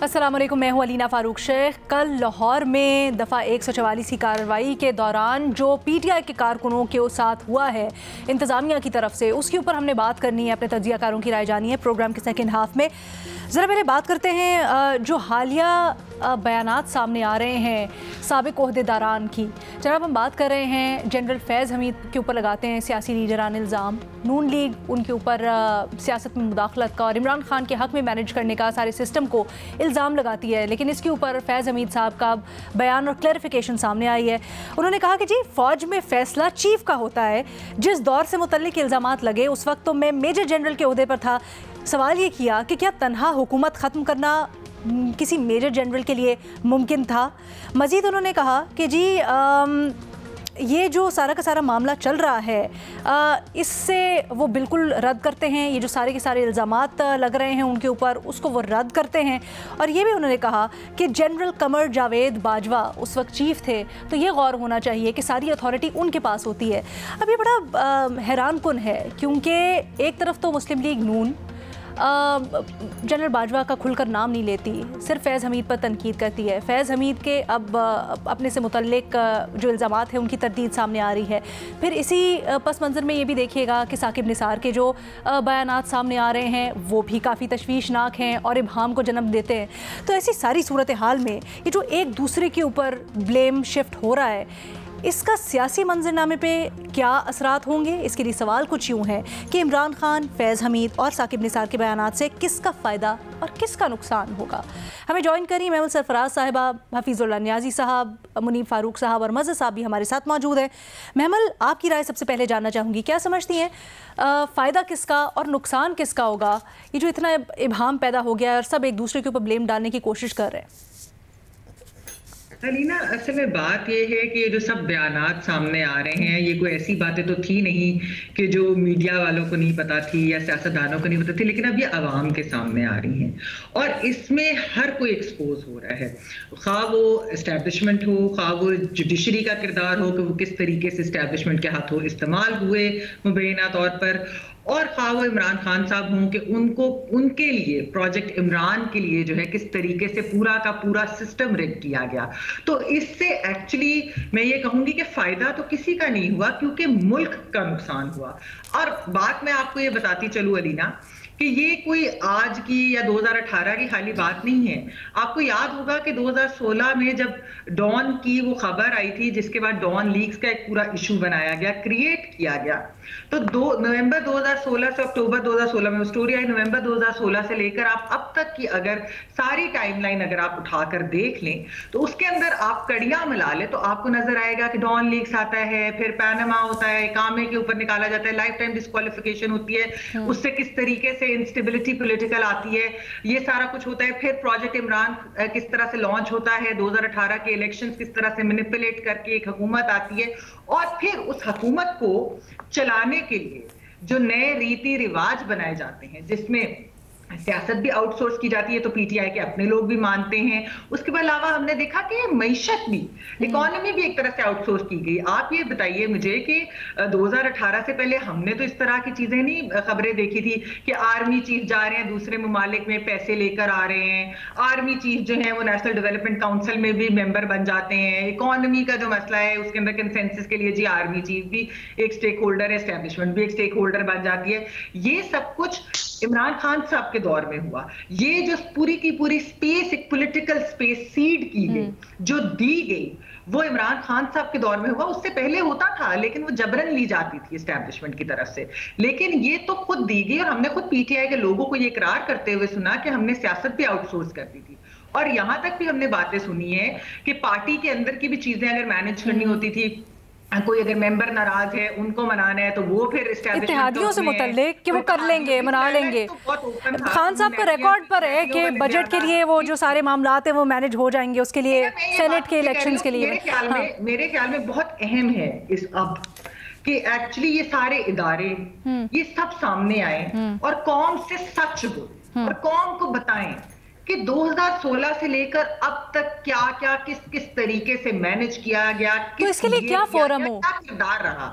अस्सलाम वालेकुम, मैं हूँ अलीना फ़ारूक शेख। कल लाहौर में दफ़ा 144 की कार्रवाई के दौरान जो PTI के कारकुनों के साथ हुआ है इंतज़ामिया की तरफ से, उसके ऊपर हमने बात करनी है, अपने तज्ज़ियाकारों की राय जानी है प्रोग्राम के सेकंड हाफ में। ज़रा पहले बात करते हैं जो हालिया बयानात सामने आ रहे हैं साबिक़ ओहदेदारान की। जनाब, हम बात कर रहे हैं जनरल फैज़ हमीद के ऊपर लगाते हैं सियासी लीडरान इल्ज़ाम, नून लीग उनके ऊपर सियासत में मुदाखलत का और इमरान खान के हक़ में मैनेज करने का सारे सिस्टम को इल्ज़ाम लगाती है। लेकिन इसके ऊपर फैज़ हमीद साहब का बयान और क्लैरिफिकेशन सामने आई है। उन्होंने कहा कि जी, फ़ौज में फ़ैसला चीफ का होता है। जिस दौर से मुतल्लिक़ इल्ज़ामात लगे उस वक्त तो मैं मेजर जनरल के ओहदे पर था। सवाल ये किया कि क्या तन्हा हुकूमत ख़त्म करना किसी मेजर जनरल के लिए मुमकिन था। मज़ीद उन्होंने कहा कि जी ये जो सारा का सारा मामला चल रहा है इससे वो बिल्कुल रद्द करते हैं। ये जो सारे के सारे इल्ज़ामात लग रहे हैं उनके ऊपर, उसको वो रद्द करते हैं। और ये भी उन्होंने कहा कि जनरल कमर जावेद बाजवा उस वक्त चीफ थे, तो ये गौर होना चाहिए कि सारी अथॉरिटी उनके पास होती है। अब ये बड़ा हैरान कुन है, क्योंकि एक तरफ तो मुस्लिम लीग नून जनरल बाजवा का खुलकर नाम नहीं लेती, सिर्फ फैज़ हमीद पर तनकीद करती है। फैज़ हमीद के अब अपने से मुतल्लिक जो इल्ज़ामात हैं उनकी तरदीद सामने आ रही है। फिर इसी पस मंज़र में ये भी देखिएगा कि साकिब निसार के जो बयानात सामने आ रहे हैं वो भी काफ़ी तशवीशनाक हैं और इब्हाम को जन्म देते हैं। तो ऐसी सारी सूरत हाल में ये जो एक दूसरे के ऊपर ब्लेम शिफ्ट हो रहा है, इसका सियासी मंजरनामे पे क्या असरात होंगे? इसके लिए सवाल कुछ यूँ है कि इमरान खान, फैज़ हमीद और साकिब निसार के बयानात से किसका फ़ायदा और किसका नुकसान होगा? हमें ज्वाइन करी महमल सरफराज साहिबा, हफीज़ुल्लाह नियाज़ी साहब, मुनीब फ़ारूक साहब और मज़हर साहब भी हमारे साथ मौजूद हैं। महमल, आपकी राय सबसे पहले जानना चाहूँगी, क्या समझती हैं फ़ायदा किसका और नुकसान किसका होगा? ये जो इतना इब्हाम पैदा हो गया और सब एक दूसरे के ऊपर ब्लेम डालने की कोशिश कर रहे हैं। अलीना, असल में बात यह है कि ये जो सब बयानात सामने आ रहे हैं, ये कोई ऐसी बातें तो थी नहीं कि जो मीडिया वालों को नहीं पता थी या सियासतदानों को नहीं पता थी, लेकिन अब ये आवाम के सामने आ रही हैं और इसमें हर कोई एक्सपोज हो रहा है। खा वो इस्टेब्लिशमेंट हो, खा वो जुडिशरी का किरदार हो कि वो किस तरीके से इस्टेब्लिशमेंट के हाथों इस्तेमाल हुए मुबैना तौर पर, और खा वो इमरान खान साहब हों कि उनको उनके लिए प्रोजेक्ट इमरान के लिए जो है किस तरीके से पूरा का पूरा सिस्टम रिग किया गया। तो इससे एक्चुअली मैं ये कहूंगी कि फायदा तो किसी का नहीं हुआ, क्योंकि मुल्क का नुकसान हुआ। और बात मैं आपको ये बताती चलूं अलीना कि ये कोई आज की या 2018 की खाली बात नहीं है। आपको याद होगा कि 2016 में जब डॉन की वो खबर आई थी, जिसके बाद डॉन लीक्स का एक पूरा इशू बनाया गया, क्रिएट किया गया, तो नवंबर 2016 से अक्टूबर 2016 में स्टोरी आई। नवंबर 2016 से लेकर आप अब तक की अगर सारी टाइमलाइन अगर आप उठाकर देख लें तो उसके अंदर आप कड़ियां मिला लें तो आपको नजर आएगा कि डॉन लीक्स आता है, फिर पैनामा होता है, कामे के ऊपर निकाला जाता है, लाइफ टाइम डिस्क्वालिफिकेशन होती है, उससे किस तरीके से इंस्टेबिलिटी पॉलिटिकल आती है, ये सारा कुछ होता है। फिर प्रोजेक्ट इमरान किस तरह से लॉन्च होता है, 2018 के इलेक्शंस किस तरह से मैनिपुलेट करके एक हुकूमत आती है, और फिर उस हुकूमत को चलाने के लिए जो नए रीति रिवाज बनाए जाते हैं, जिसमें सियासत भी आउटसोर्स की जाती है, तो पीटीआई के अपने लोग भी मानते हैं। उसके अलावा हमने देखा कि मईशत भी, इकोनॉमी भी एक तरह से आउटसोर्स की गई। आप ये बताइए मुझे कि 2018 से पहले हमने तो इस तरह की चीजें नहीं खबरें देखी थी कि आर्मी चीफ जा रहे हैं दूसरे ममालिक में, पैसे लेकर आ रहे हैं, आर्मी चीफ जो है वो नेशनल डेवलपमेंट काउंसिल में भी मेंबर बन जाते हैं। इकोनॉमी का जो मसला है उसके अंदर कंसेंसस के लिए जी आर्मी चीफ भी एक स्टेक होल्डर है, एस्टेब्लिशमेंट भी एक स्टेक होल्डर बन जाती है। ये सब कुछ इमरान खान साहब के दौर में हुआ। ये जो पूरी की पूरी स्पेस, एक पॉलिटिकल स्पेस सीड की गई, जो दी गई, वो इमरान खान साहब के दौर में हुआ। उससे पहले होता था लेकिन वो जबरन ली जाती थी एस्टेब्लिशमेंट की तरफ से, लेकिन ये तो खुद दी गई। और हमने खुद पीटीआई के लोगों को ये इकरार करते हुए सुना कि हमने सियासत भी आउटसोर्स कर दी थी। और यहां तक भी हमने बातें सुनी है कि पार्टी के अंदर की भी चीजें अगर मैनेज करनी होती थी, कोई अगर मेंबर नाराज है उनको मनाना है तो वो फिर इत्तेहादियों से मुतल्लिक कि वो कर लेंगे, मना लेंगे। खान साहब का रिकॉर्ड पर है कि बजट के लिए वो जो सारे मामलात हैं वो मैनेज हो जाएंगे, उसके लिए सेनेट के इलेक्शंस के लिए। मेरे ख्याल में बहुत अहम है इस अब कि एक्चुअली ये सारे इदारे ये सब सामने आए और कौम से सच बोले और कौम को बताएं कि 2016 से लेकर अब तक क्या क्या किस किस तरीके से मैनेज किया गया, तो इसके लिए क्या फोरम हो, क्या किरदार रहा।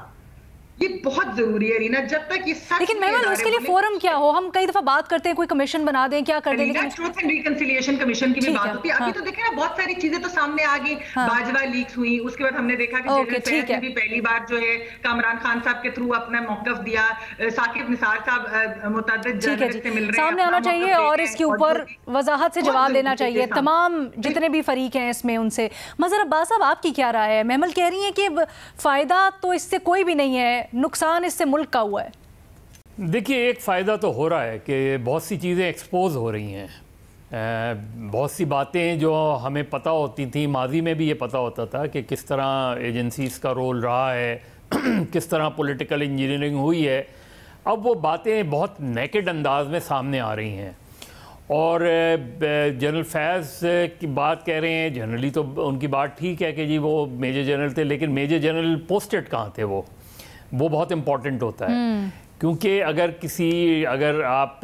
ये बहुत जरूरी है रीना, जब तक ये सच। लेकिन महमूद उसके लिए फोरम क्या हो? हम कई दफा बात करते हैं कोई कमीशन बना दें, क्या कर दें, लेकिन ट्रूथ एंड रिकंसिलिएशन कमीशन की भी बात होती है। अभी तो देखें ना, बहुत सारी चीजें तो सामने आ गई। बाजवा लीक्स हुई, उसके बाद हमने देखा कि जनरल भी पहली बार जो है इमरान खान साहब के थ्रू अपना मौकफ दिया। साकिब निसार साहब मुतअद्दिद जर्नलिस्ट से मिल रहे हैं, सामने आना चाहिए और इसके ऊपर वजाहत से जवाब देना चाहिए तमाम जितने भी फरीक हैं इसमें, उनसे। मज़हर अब्बास साहब, आपकी क्या राय है? महमल कह रही है कि फ़ायदा तो इससे कोई भी नहीं है, नुकसान इससे मुल्क का हुआ है। देखिए, एक फ़ायदा तो हो रहा है कि बहुत सी चीज़ें एक्सपोज हो रही हैं। बहुत सी बातें जो हमें पता होती थी, माजी में भी ये पता होता था कि किस तरह एजेंसीज़ का रोल रहा है, किस तरह पॉलिटिकल इंजीनियरिंग हुई है। अब वो बातें बहुत नेकेड अंदाज में सामने आ रही हैं। और जनरल फैज़ की बात कह रहे हैं, जनरली तो उनकी बात ठीक है कि जी वो मेजर जनरल थे, लेकिन मेजर जनरल पोस्टेड कहाँ थे? वो बहुत इम्पॉर्टेंट होता है, क्योंकि अगर आप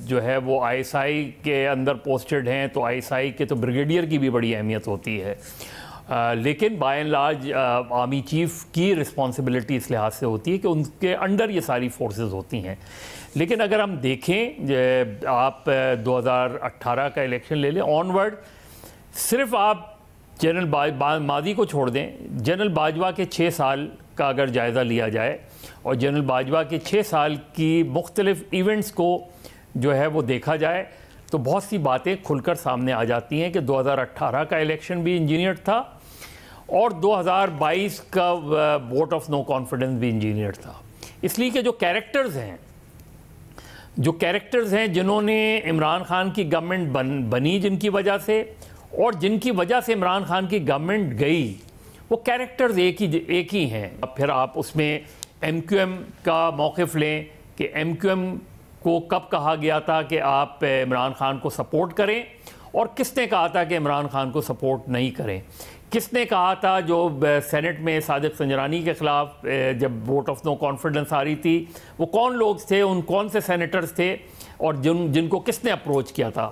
जो है वो आईएसआई के अंदर पोस्टेड हैं तो आईएसआई के तो ब्रिगेडियर की भी बड़ी अहमियत होती है। लेकिन by and large army chief की रिस्पॉन्सिबिलिटी इस लिहाज से होती है कि उनके अंडर ये सारी फोर्सेस होती हैं। लेकिन अगर हम देखें, आप 2018 का इलेक्शन ले लें ऑनवर्ड, सिर्फ आप जनरल मादी को छोड़ दें, जनरल बाजवा के 6 साल का अगर जायज़ा लिया जाए और जनरल बाजवा के 6 साल की मुख्तलिफ इवेंट्स को जो है वो देखा जाए, तो बहुत सी बातें खुलकर सामने आ जाती हैं कि 2018 का इलेक्शन भी इंजीनियर्ड था और 2022 का वोट ऑफ नो कॉन्फिडेंस भी इंजीनियर्ड था। इसलिए कि जो कैरेक्टर्स हैं जिन्होंने इमरान खान की गवर्नमेंट बनी, जिनकी वजह से, और जिनकी वजह से इमरान खान की गवर्नमेंट गई, वो कैरेक्टर्स एक ही हैं। अब फिर आप उसमें MQM का मौक़िफ़ लें कि MQM को कब कहा गया था कि आप इमरान खान को सपोर्ट करें और किसने कहा था कि इमरान खान को सपोर्ट नहीं करें। किसने कहा था, जो सेनेट में सादिक संजरानी के ख़िलाफ़ जब वोट ऑफ नो कॉन्फिडेंस आ रही थी, वो कौन लोग थे, उन कौन से सेनेटर्स थे और जिनको किसने अप्रोच किया था।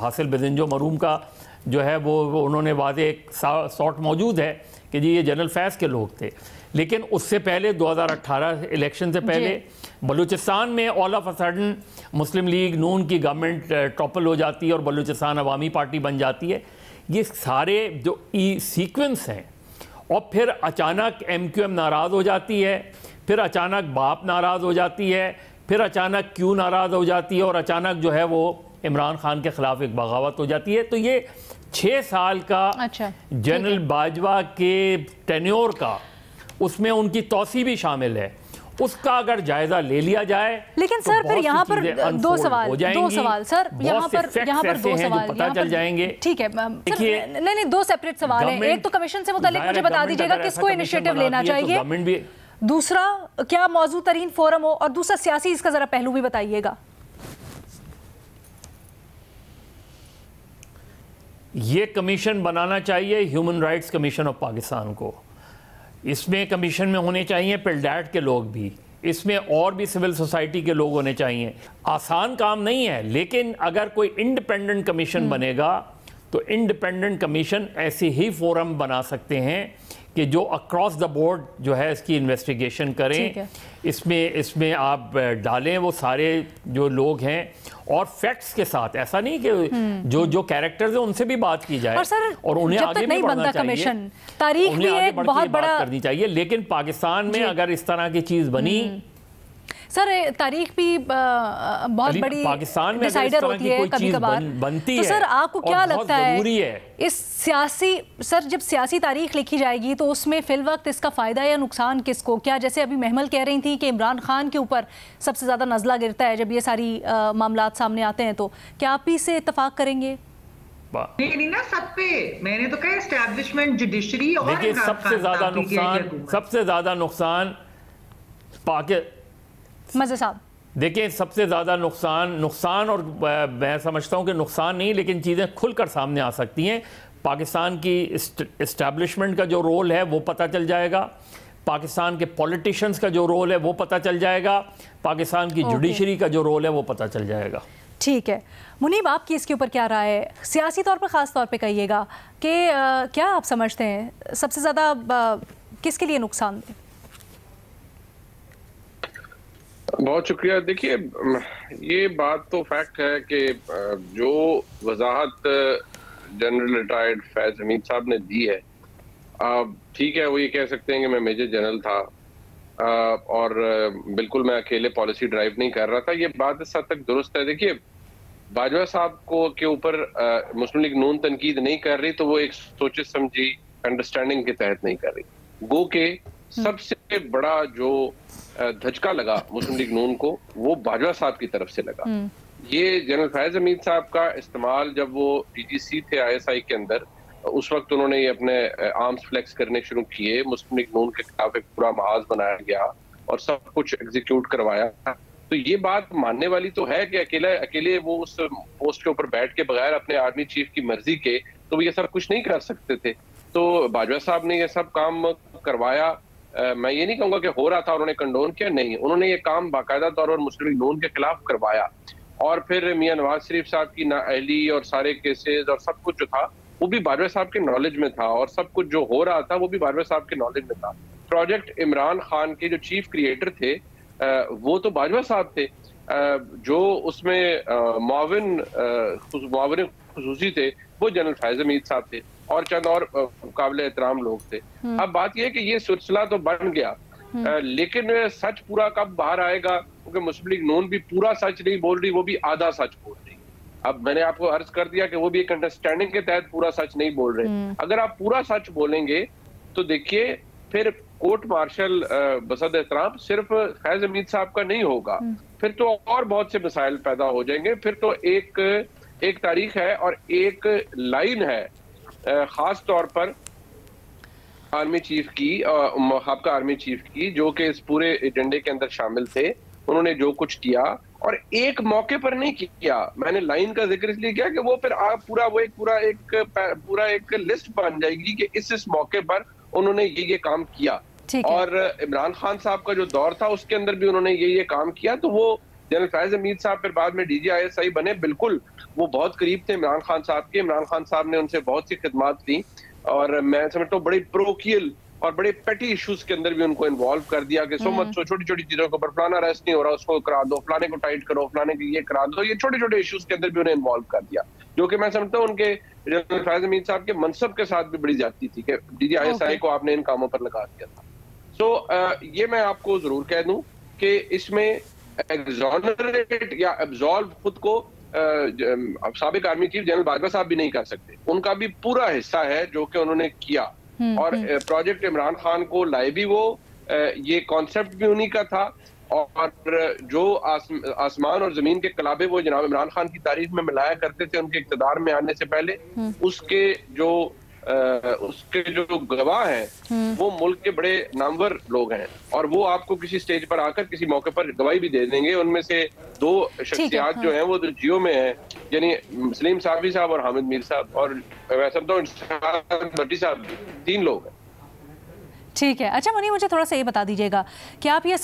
हासिल बिदिंजो मरूम का जो है वो उन्होंने वादे सॉर्ट मौजूद है कि जी ये जनरल फैज़ के लोग थे। लेकिन उससे पहले 2018 इलेक्शन से पहले बलूचिस्तान में all of a sudden Muslim League Noon की गवर्नमेंट टॉपल हो जाती है और बलूचिस्तान अवामी पार्टी बन जाती है। ये सारे जो सीक्वेंस हैं, और फिर अचानक MQM नाराज़ हो जाती है, फिर अचानक बाप नाराज़ हो जाती है, फिर अचानक क्यों नाराज़ हो जाती है और अचानक जो है वो इमरान खान के ख़िलाफ़ एक बगावत हो जाती है। तो ये 6 साल का जनरल बाजवा के टेन्योर का, उसमें उनकी तौसी भी शामिल है, उसका अगर जायजा ले लिया जाए। लेकिन तो सर फिर यहाँ पर दो सवाल सर यहाँ पर दो सवाल पता चल जाएंगे। ठीक है, देखिए नहीं 2 सेपरेट सवाल हैं। एक तो कमीशन से मुताल्लिक मुझे बता दीजिएगा किसको इनिशिएटिव लेना चाहिए, दूसरा क्या मौजू तरीन फोरम हो, और दूसरा सियासी इसका जरा पहलू भी बताइएगा। ये कमीशन बनाना चाहिए human rights commission of Pakistan को। इसमें कमीशन में होने चाहिए पिलडैट के लोग भी, इसमें और भी सिविल सोसाइटी के लोग होने चाहिए। आसान काम नहीं है, लेकिन अगर कोई इंडिपेंडेंट कमीशन बनेगा तो इंडिपेंडेंट कमीशन ऐसे ही फोरम बना सकते हैं कि जो अक्रॉस द बोर्ड जो है इसकी इन्वेस्टिगेशन करें। इसमें आप डालें वो सारे जो लोग हैं और फैक्ट्स के साथ, ऐसा नहीं कि जो कैरेक्टर्स हैं उनसे भी बात की जाए और उन्हें आगे भी बढ़ना चाहिए, तारीख भी एक बहुत बड़ा करनी चाहिए। लेकिन पाकिस्तान में अगर इस तरह की चीज़ बनी, सर तारीख भी बहुत बड़ी पाकिस्तान में डिसाइडर होती है कभी कभार बनती तो है। सर आपको क्या लगता है इस जब सियासी तारीख लिखी जाएगी तो उसमें फिल वक्त इसका फ़ायदा या नुकसान किसको? क्या जैसे अभी महमल कह रही थी कि इमरान खान के ऊपर सबसे ज़्यादा नज़ला गिरता है जब ये सारी मामलात सामने आते हैं, तो क्या आप भी इससे इत्तेफाक करेंगे? नहीं ना, सब पे मैंने तो कहा एस्टैब्लिशमेंट, जुडिशरी और देखिए सबसे ज़्यादा नुकसान मज़े साहब, देखिए सबसे ज़्यादा नुकसान और मैं समझता हूँ कि नुकसान नहीं, लेकिन चीज़ें खुलकर सामने आ सकती हैं। पाकिस्तान की इस्टेब्लिशमेंट का जो रोल है वो पता चल जाएगा, पाकिस्तान के पॉलिटिशियंस का जो रोल है वो पता चल जाएगा, पाकिस्तान की जुडिशरी का जो रोल है वो पता चल जाएगा। ठीक है मुनीब, आपकी इसके ऊपर क्या राय है? सियासी तौर पर ख़ास तौर पे कहिएगा कि क्या आप समझते हैं सबसे ज़्यादा किसके लिए नुकसान है? बहुत शुक्रिया। देखिए, ये बात तो फैक्ट है कि जो वजाहत जनरल रिटायर्ड फैज हमीद साहब ने दी है, ठीक है, वो ये कह सकते हैं कि मैं मेजर जनरल था और बिल्कुल मैं अकेले पॉलिसी ड्राइव नहीं कर रहा था। ये बात इस हद तक दुरुस्त है। देखिए, बाजवा साहब को के ऊपर मुस्लिम लीग नून तनकीद नहीं कर रही, तो वो एक सोचे समझी अंडरस्टैंडिंग के तहत नहीं कर रही। गो के सबसे बड़ा जो धचका लगा मुस्लिम लीग नून को, वो बाजवा साहब की तरफ से लगा। ये जनरल फैज हमीद साहब का इस्तेमाल, जब वो डीजीसी थे ISI के अंदर, उस वक्त उन्होंने ये अपने आर्म्स फ्लेक्स करने शुरू किए। मुस्लिम लीग नून के खिलाफ एक पूरा महाज बनाया गया और सब कुछ एग्जीक्यूट करवाया। तो ये बात मानने वाली तो है कि अकेले वो उस पोस्ट के ऊपर बैठ के बगैर अपने आर्मी चीफ की मर्जी के तो ये सब कुछ नहीं कर सकते थे। तो बाजवा साहब ने ये सब काम करवाया। मैं ये नहीं कहूंगा कि हो रहा था उन्होंने कंडोन किया, नहीं, उन्होंने ये काम बाकायदा तौर पर मुस्लिम लीग नून के खिलाफ करवाया। और फिर मियां नवाज शरीफ साहब की नाअहली और सारे केसेस और सब कुछ जो था वो भी बाजवा साहब के नॉलेज में था, और सब कुछ जो हो रहा था वो भी बाजवा साहब के नॉलेज में था। प्रोजेक्ट इमरान खान के जो चीफ क्रिएटर थे वो तो बाजवा साहब थे, जो उसमें मुआविन खुसूसी थे वो जनरल फैज हमीद साहब थे और चंद और काबिल एहतराम लोग थे। अब बात यह है कि ये सिलसिला तो बन गया, लेकिन सच पूरा कब बाहर आएगा, क्योंकि मुस्लिम लीग नून भी पूरा सच नहीं बोल रही, वो भी आधा सच बोल रही। अब मैंने आपको अर्ज कर दिया कि वो भी एक अंडरस्टैंडिंग के तहत पूरा सच नहीं बोल रहे। अगर आप पूरा सच बोलेंगे तो देखिए फिर कोर्ट मार्शल बसद एहतराम सिर्फ फैज हमीद साहब का नहीं होगा, फिर तो और बहुत से मसाइल पैदा हो जाएंगे। फिर तो एक तारीख है और एक लाइन है, खास तौर पर आर्मी चीफ की, आपका आर्मी चीफ की, जो कि इस पूरे एजेंडे के अंदर शामिल थे। उन्होंने जो कुछ किया और एक मौके पर नहीं किया, मैंने लाइन का जिक्र इसलिए किया कि वो फिर आप पूरा एक लिस्ट बन जाएगी कि इस मौके पर उन्होंने ये काम किया। और इमरान खान साहब का जो दौर था उसके अंदर भी उन्होंने ये काम किया। तो वो जनरल फैज हमीद साहब फिर बाद में DG ISI बने, बिल्कुल वो बहुत करीब थे इमरान खान साहब के। इमरान खान साहब ने उनसे बहुत सी खिदमात दी और मैं समझता हूँ बड़े प्रोकियल और बड़े पेटी इश्यूज के अंदर भी उनको इन्वॉल्व कर दिया कि सो मत सो, छोटी छोटी चीजों के ऊपर फलाना अरेस्ट नहीं हो रहा उसको करा दो, फलाने को टाइट करो, फलाने को ये करा दो, ये छोटे छोटे इश्यूज के अंदर भी उन्हें इन्वॉल्व कर दिया, जो कि मैं समझता हूँ उनके जनरल फैज हमीद साहब के मनसब के साथ भी बड़ी ज्यादती थी कि DG ISI को आपने इन कामों पर लगा दिया था। सो ये मैं आपको जरूर कह दूं कि इसमें एग्जॉनरेट या एब्जॉल्व खुद को साबिक आर्मी चीफ जनरल बाजवा साहब भी नहीं कर सकते, उनका भी पूरा हिस्सा है जो कि उन्होंने किया। और प्रोजेक्ट इमरान खान को लाए भी वो, ये कॉन्सेप्ट भी उन्हीं का था, और जो आसमान और जमीन के कलाबे वो जनाब इमरान खान की तारीफ में मिलाया करते थे उनके इक़्तिदार में आने से पहले, उसके जो गवाह हैं वो मुल्क के बड़े नामवर लोग हैं, और वो आपको किसी स्टेज पर आकर किसी मौके पर गवाही भी दे देंगे। उनमें से दो शख्सियात जो हैं वो तो जियो में हैं, यानी सलीम साहबी साहब और हामिद मीर साहब, और मैं समझता हूँ भट्टी साहब, 3 लोग हैं। ठीक है। अच्छा मुनीर, मुझे थोड़ा सा ये बता दीजिएगा कि आप ये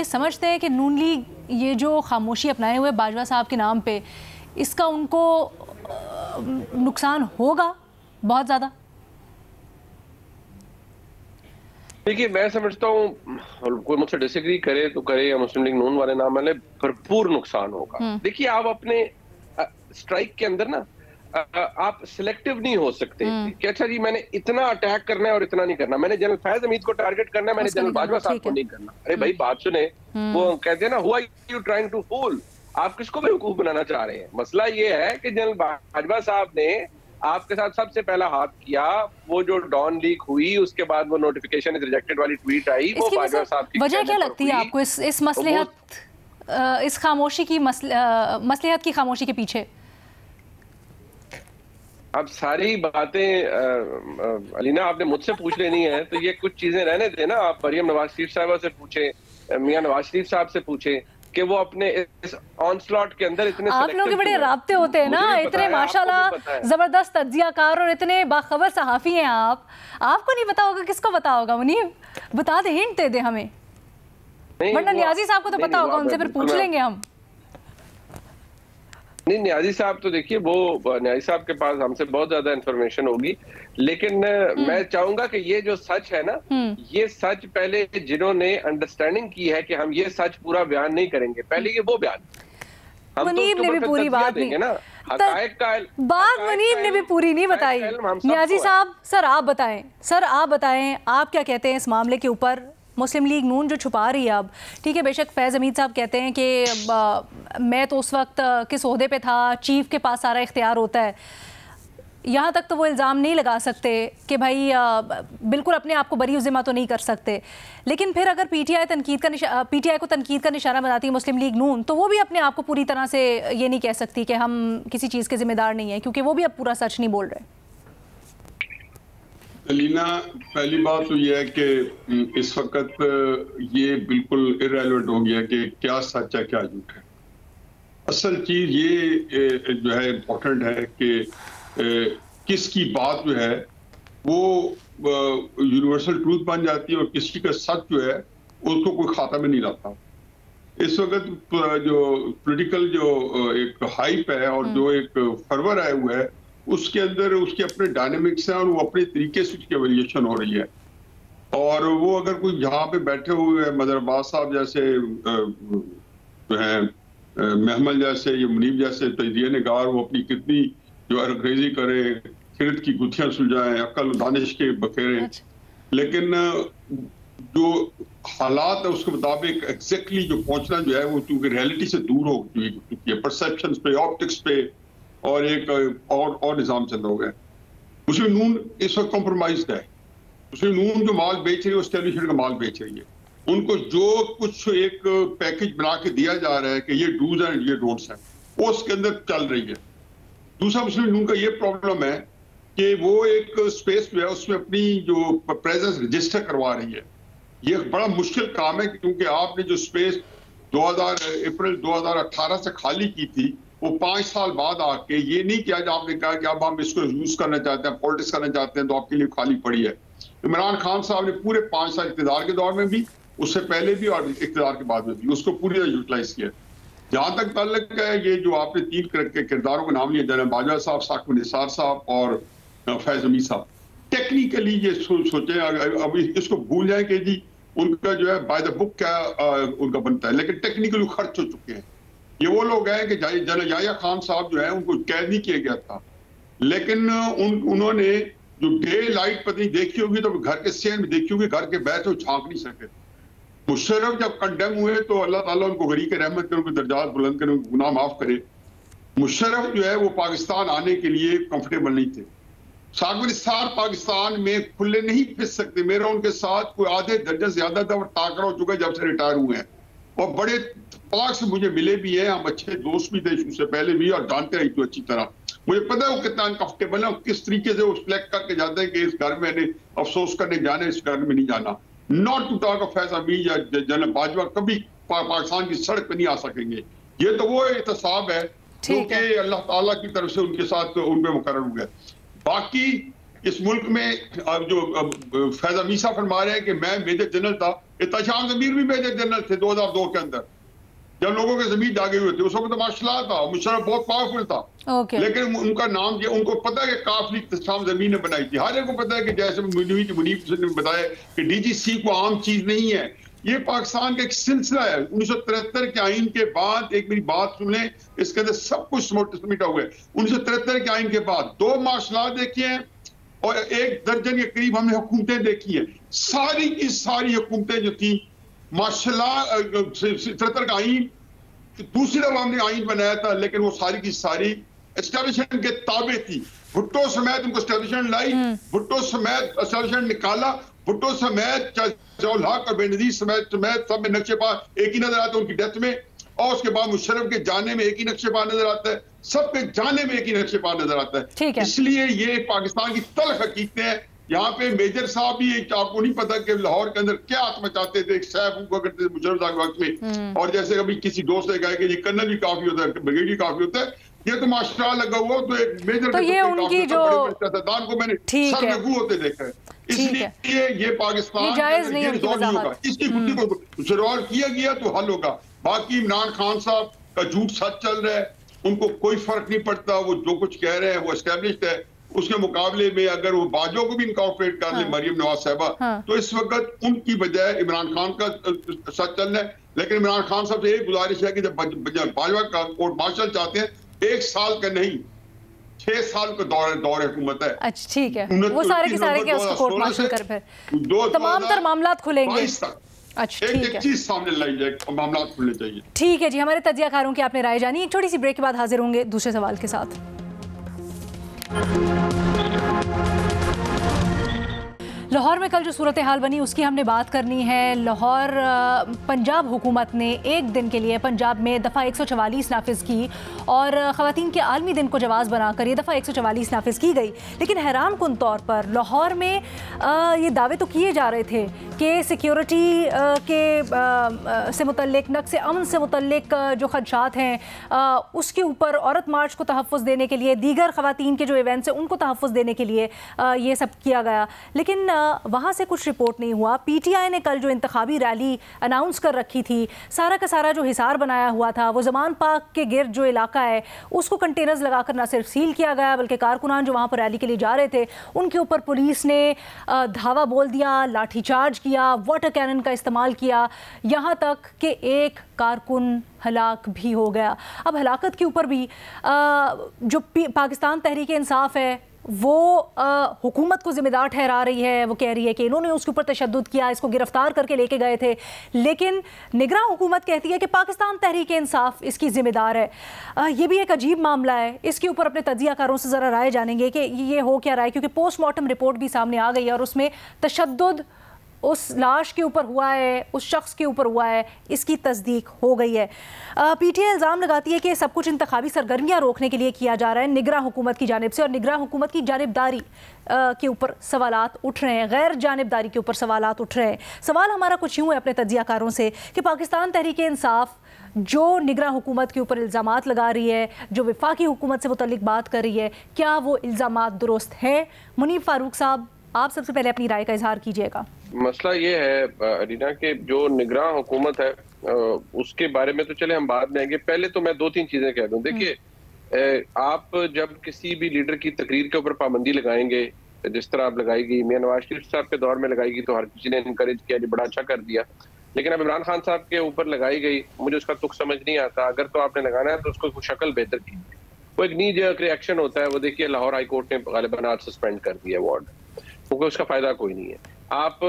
समझते हैं कि नून लीग ये जो खामोशी अपनाए हुए बाजवा साहब के नाम पे, इसका उनको नुकसान होगा बहुत ज्यादा? देखिए, मैं समझता हूँ कोई मुझसे डिसएग्री करे तो करे या मुस्लिम लीग नून वाले नाम वाले, भरपूर नुकसान होगा। देखिए, आप अपने स्ट्राइक के अंदर ना आप सिलेक्टिव नहीं हो सकते कि अच्छा जी मैंने इतना अटैक करना है और इतना नहीं करना, मैंने जनरल फैज हमीद को टारगेट करना है, मैंने जनरल बाजवा साहब को नहीं करना। अरे भाई बात सुने, वो कहते हैं ना, who are you trying to fool, आप किसको बेवकूफ बनाना चाह रहे हैं? मसला ये है कि जनरल बाजवा साहब ने आपके साथ सबसे पहला हाथ किया, वो जो डॉन लीक हुई उसके बाद वो नोटिफिकेशन इज रिजेक्टेड वाली ट्वीट आई, वो बाजवा साहब की वजह क्या लगती है आपको इस मसलहत, इस खामोशी की मसलहत की खामोशी के पीछे? अब सारी बातें अलीना आपने मुझसे पूछ लेनी है, तो ये कुछ चीजें रहने देना, आप मरियम नवाज शरीफ साहबा से पूछे, मियां नवाज शरीफ साहब से पूछे कि वो अपने इस ऑनस्लॉट के अंदर इतने आप लोग के बड़े राब्ते होते हैं ना, इतने माशाल्लाह जबरदस्त तज्जियाकार और इतने बाखबर सहाफी हैं आप, आपको नहीं पता होगा, किसको पता होगा? मुनीर बता दे, हिंट दे दे हमें, वरना नियाजी साहब को तो पता होगा, उनसे फिर पूछ लेंगे हम। नहीं, न्याजी साहब तो देखिए, वो न्याजी साहब के पास हमसे बहुत ज्यादा इंफॉर्मेशन होगी, लेकिन मैं चाहूंगा कि ये जो सच है ना, ये सच पहले जिन्होंने अंडरस्टैंडिंग की है कि हम ये सच पूरा बयान नहीं करेंगे, पहले ये वो बयान मुनीब ने भी पूरी बात नहीं ना, बात मुनीब ने भी पूरी नहीं बताई। न्याजी साहब, सर आप बताएं, आप क्या कहते हैं इस मामले के ऊपर? मुस्लिम लीग नून जो छुपा रही है अब, ठीक है, बेशक फैज़ हमीद साहब कहते हैं कि मैं तो उस वक्त किस ओहदे पे था, चीफ के पास सारा इख्तियार होता है, यहाँ तक तो वो इल्ज़ाम नहीं लगा सकते कि भाई बिल्कुल अपने आप को बरी ज़िम्मा तो नहीं कर सकते, लेकिन फिर अगर पीटीआई को तनकीद का निशाना बनाती है मुस्लिम लीग नून, तो वो भी अपने आप को पूरी तरह से ये नहीं कह सकती कि हम किसी चीज़ के ज़िम्मेदार नहीं हैं, क्योंकि वो भी अब पूरा सच नहीं बोल रहे। अलीना, पहली बात तो यह है कि इस वक्त ये बिल्कुल इररेलेवेंट हो गया कि क्या सच है क्या झूठ है। असल चीज ये जो है इम्पोर्टेंट है कि किसकी बात जो है वो यूनिवर्सल ट्रूथ बन जाती है और किसी का सच जो है उसको कोई खाता में नहीं लाता। इस वक्त जो पॉलिटिकल जो एक हाइप है और जो एक फरवर आया हुआ है, उसके अंदर उसके अपने डायनेमिक्स हैं और वो अपने तरीके से उसकी एवल्यूशन हो रही है। और वो अगर कोई यहाँ पे बैठे हुए हैं मदर अब्बास साहब जैसे जो है, महमल जैसे या मुनीब जैसे तजदिया निगार, वो अपनी कितनी जो अंग्रेजी करे, खिरत की गुत्थियां सुलझाएं, अक्ल दानिश के बखेरें, लेकिन जो हालात है उसके मुताबिक एग्जैक्टली जो पहुंचना जो है वो चूंकि रियलिटी से दूर हो चुकी है, परसेप्शन पे, ऑप्टिक्स पे और एक और निजाम चल रहा है। मुस्लिम नून इस वक्त कॉम्प्रोमाइज्ड है। मुस्लिम नून जो माल बेच रही है, एस्टेब्लिशमेंट का माल बेच रही है। उनको जो कुछ एक पैकेज बना के दिया जा रहा है कि ये डूज एंड ये डोंट्स हैं, वो उसके अंदर चल रही है। दूसरा, मुस्लिम नून का ये प्रॉब्लम है कि वो एक स्पेस जो है उसमें अपनी जो प्रेजेंस रजिस्टर करवा रही है। ये बड़ा मुश्किल काम है, क्योंकि आपने जो स्पेस अप्रैल 2018 से खाली की थी, वो 5 साल बाद आके ये नहीं किया जो आपने कहा कि अब हम इसको यूज करना चाहते हैं, पॉलिटिक्स करना चाहते हैं, तो आपके लिए खाली पड़ी है। इमरान खान साहब ने पूरे 5 साल इक़्तिदार के दौर में भी, उससे पहले भी और इक़्तिदार के बाद में भी उसको पूरी तरह यूटिलाइज किया। जहां तक ताल्लुक है ये जो आपने 3 किरदारों का नाम लिया, जनरल बाजवा साहब, साकिब निसार साहब और फैज हमीद साहब, टेक्निकली ये सोचे अब इसको भूल जाए कि जी उनका जो है बाय द बुक क्या उनका बनता है, लेकिन टेक्निकली खर्च हो चुके हैं। ये वो लोग हैं कि जनरल याह्या खान साहब जो है उनको कैद नहीं किया गया था, लेकिन उन्होंने जो डे लाइट पत्नी देखी होगी तो घर के सेन में देखी होगी, घर के बैठ तो झांक नहीं सके। मुशर्रफ जब कंडेम हुए तो अल्लाह ताला उनको गरी के रहमत करे, उनके दर्जात बुलंद करे, उनको गुनाह माफ करे। मुशर्रफ जो है वो पाकिस्तान आने के लिए कंफर्टेबल नहीं थे। साकिब निसार पाकिस्तान में खुले नहीं फिस सकते। मेरा उनके साथ कोई आधे दर्जन से ज्यादा दफा टाकरा हो चुका है जब से रिटायर हुए हैं, और बड़े पाक से मुझे मिले भी हैं, हम अच्छे दोस्त भी थे उससे पहले भी और जानते रही तो अच्छी तरह। मुझे पता है वो कितना अनकंफर्टेबल है, किस तरीके से वो सिलेक्ट करके जाते हैं कि इस घर में अफसोस करने जाने, इस घर में नहीं जाना। Not to talk of Faiz Hamid या जनरल बाजवा कभी पाकिस्तान की सड़क पे नहीं आ सकेंगे। ये तो वो एहतसाब है जो कि अल्लाह ताला की तरफ से उनके साथ उन पे मुकर्रर हुआ है। बाकी इस मुल्क में जो फैज हमीद साहब फरमा रहे हैं कि मैं मेजर जनरल था, इत्तेशाम ज़मीर भी मेजर जनरल थे 2002 के अंदर, जब लोगों के जमीन जागे हुए थे। उस वक्त तो माशाल्लाह था, मुशर्रफ बहुत पावरफुल था, लेकिन उनका नाम ये उनको पता है कि काफली इत्तेशाम ज़मीर ने बनाई थी। हर एक को पता है कि जैसे मुनीब ने बताया कि DGC को आम चीज नहीं है, ये पाकिस्तान का एक सिलसिला है। 1973 के आइन के बाद, एक मेरी बात सुन लें, इसके अंदर सब कुछ समेटा हुआ है। 1973 के आइन के बाद 2 मार्शल देखे हैं और 1 दर्जन के करीब हमने हुकूमतें देखी हैं। सारी की सारी हुकूमतें जो थी माशाल्लाह 73 का आइन दूसरी दफा हमने आइन बनाया था, लेकिन वो सारी की सारी एस्टेब्लिशमेंट के ताबे थी। भुट्टो समेत उनको एस्टेब्लिशमेंट लाई, भुट्टो समेत एस्टेब्लिशमेंट निकाला, भुट्टो समेत जौल हक और बेनजीर समेत सब में नक्शे पा एक ही नजर आता है उनकी डेथ में, और उसके बाद मुशर्रफ के जाने में एक ही नक्शे पा नजर आता है, सबके जाने में एक ही नक्शे पा नजर आता है। इसलिए ये पाकिस्तान की तल्ख हकीकतें हैं। यहाँ पे मेजर साहब भी आपको नहीं पता कि लाहौर के अंदर क्या हाथ मचाते थे, एक सैफ हुआ करते थे मुशर्रफ साहब के वक्त में, और जैसे कभी किसी दोस्त ने कहा कि ये कर्नल भी काफी होता है, ब्रिगेडियर काफी होता है, ये तो माशाल्लाह लगा हुआ तो एक मेजर तो ये उनकी जो को मैंने सर में होते देखा है। इसलिए ये पाकिस्तान जायज नहीं होगा, इसकी गुत्थी को रिजॉल्व किया गया तो हल होगा। बाकी इमरान खान साहब का झूठ सच चल रहा है, उनको कोई फर्क नहीं पड़ता, वो जो कुछ कह रहे हैं वो एस्टेब्लिश्ड है। उसके मुकाबले में अगर वो बाजों को भी इनकॉर्पोरेट कर ले, मरियम नवाज साहबा, तो इस वक्त उनकी बजाय इमरान खान का सच चलना है। लेकिन इमरान खान साहब से एक गुजारिश है कि जब बाजवा का कोर्ट मार्शल चाहते हैं, 1 साल का नहीं 6 साल का दौर हुकूमत है। अच्छा ठीक है, वो सारे के सारे के उसको कोर्ट मार्शल कर फिर तमाम तर मामला खुलेंगे। अच्छा ठीक है, चीज सामने लाई जाए, मामला खुलने चाहिए। ठीक है जी, हमारे तजियाकारों की आपने राय जानी। एक छोटी सी ब्रेक के बाद हाजिर होंगे दूसरे सवाल के साथ। लाहौर में कल जो सूरत हाल बनी उसकी हमने बात करनी है। लाहौर पंजाब हुकूमत ने एक दिन के लिए पंजाब में दफ़ा 144 नाफिज की और ख़वातीन के आलमी दिन को जवाज़ बनाकर ये दफ़ा 144 नाफिज की गई। लेकिन हैरान कुन तौर पर लाहौर में ये दावे तो किए जा रहे थे कि सिक्योरिटी से मुतल्लिक, नक्स अमन से मुतल्लिक जो खदशात हैं उसके ऊपर औरत मार्च को तहफ़्फ़ुज़ देने के लिए, दीगर ख़वातीन के जो इवेंट्स हैं उनको तहफ़्फ़ुज़ देने के लिए ये सब किया गया। लेकिन वहाँ से कुछ रिपोर्ट नहीं हुआ। पीटीआई ने कल जो इंतखाबी रैली अनाउंस कर रखी थी, सारा का सारा जो हिसार बनाया हुआ था, वो ज़मान पार्क के गिर्द जो इलाका है उसको कंटेनर्स लगाकर न सिर्फ सील किया गया बल्कि कारकुनान जो वहाँ पर रैली के लिए जा रहे थे उनके ऊपर पुलिस ने धावा बोल दिया, लाठीचार्ज किया, वाटर कैनन का इस्तेमाल किया, यहाँ तक कि एक कारकुन हलाक भी हो गया। अब हलाकत के ऊपर भी जो पाकिस्तान तहरीक इंसाफ है वो हुकूमत को ज़िम्मेदार ठहरा रही है। वो कह रही है कि इन्होंने उसके ऊपर तशद्दुद किया, इसको गिरफ्तार करके लेके गए थे। लेकिन निगरान हुकूमत कहती है कि पाकिस्तान तहरीक इंसाफ इसकी ज़िम्मेदार है। ये भी एक अजीब मामला है। इसके ऊपर अपने तजियाकारों से ज़रा राय जानेंगे कि ये हो क्या रहा है, क्योंकि पोस्टमार्टम रिपोर्ट भी सामने आ गई है और उसमें तशद्दुद उस लाश के ऊपर हुआ है, उस शख्स के ऊपर हुआ है, इसकी तस्दीक हो गई है। पीटीआई इल्ज़ाम लगाती है कि सब कुछ इंतखाबी सरगर्मियाँ रोकने के लिए किया जा रहा है निगरान हुकूमत की जानिब से, और निगरान हुकूमत की जानिबदारी के ऊपर सवालात उठ रहे हैं, गैर जानिबदारी के ऊपर सवालात उठ रहे हैं। सवाल हमारा कुछ यूँ है अपने तजियाकारों से कि पाकिस्तान तहरीक इंसाफ जो निगरान हुकूमत के ऊपर इल्ज़ामात लगा रही है, जो वफाकी हुकूमत से मुतल्लिक बात कर रही है, क्या वो इल्ज़ामात दुरुस्त हैं? मुनीब फारूक साहब, आप सबसे पहले अपनी राय का इजहार कीजिएगा। मसला ये है अरीना के जो निगरान हुकूमत है उसके बारे में तो चले हम बाद में आएंगे। पहले तो मैं 2-3 चीजें कह दूं। देखिए, आप जब किसी भी लीडर की तकरीर के ऊपर पाबंदी लगाएंगे, जिस तरह आप लगाएगी, मियां नवाज शरीफ साहब के दौर में लगाएगी तो हर किसी ने इनकरेज किया, जी बड़ा अच्छा कर दिया। लेकिन अब इमरान खान साहब के ऊपर लगाई गई, मुझे उसका तुक समझ नहीं आता। अगर तो आपने लगाना है तो उसको शक्ल बेहतर कीजिए। वो एक नी जर्क रिएक्शन होता है। वो देखिए लाहौर हाई कोर्ट ने गालिबन आज सस्पेंड कर दिया वार्ड, क्योंकि उसका फायदा कोई नहीं है। आप